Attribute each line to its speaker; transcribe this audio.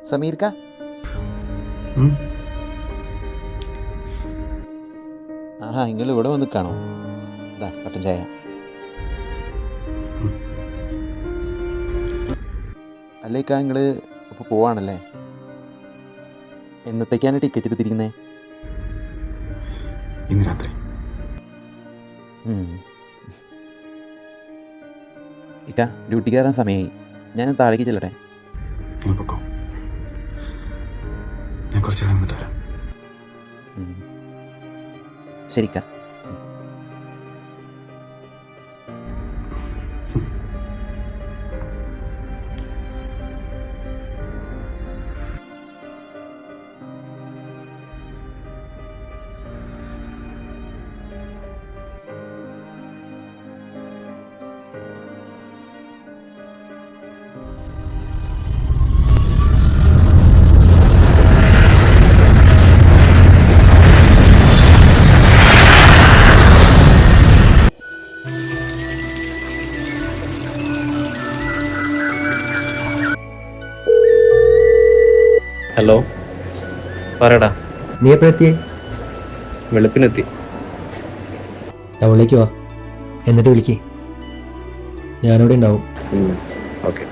Speaker 1: സമീർക്ക, ആഹാ നിങ്ങൾ ഇവിടെ വന്ന് കാണോ? ഇതാ കട്ടൻ ചായ. അല്ലേക്കാ നിങ്ങൾ ഇപ്പോൾ പോവാണല്ലേ? എന്നത്തേക്കാണ് ടിക്കറ്റ് എടുത്തിരിക്കുന്നത്?
Speaker 2: ഇന്ന് രാത്രി.
Speaker 1: ഇക്ക ഡ്യൂട്ടി കയറാൻ സമയമായി. ഞാൻ താഴേക്ക് ചെല്ലട്ടെ?
Speaker 2: നിങ്ങൾ പൊക്കോ, ഞാൻ കുറച്ച് നേരം വന്നിട്ട് വരാം.
Speaker 1: ശരിക്ക.
Speaker 3: ഹലോ, പറയടാ.
Speaker 4: നീ എപ്പോഴെത്തിയേ?
Speaker 3: വെളുപ്പിനെത്തി.
Speaker 4: ടൗണിലേക്ക് വാ, എന്നിട്ട് വിളിക്കേ, ഞാനിവിടെ ഉണ്ടാവും.
Speaker 3: ഓക്കെ.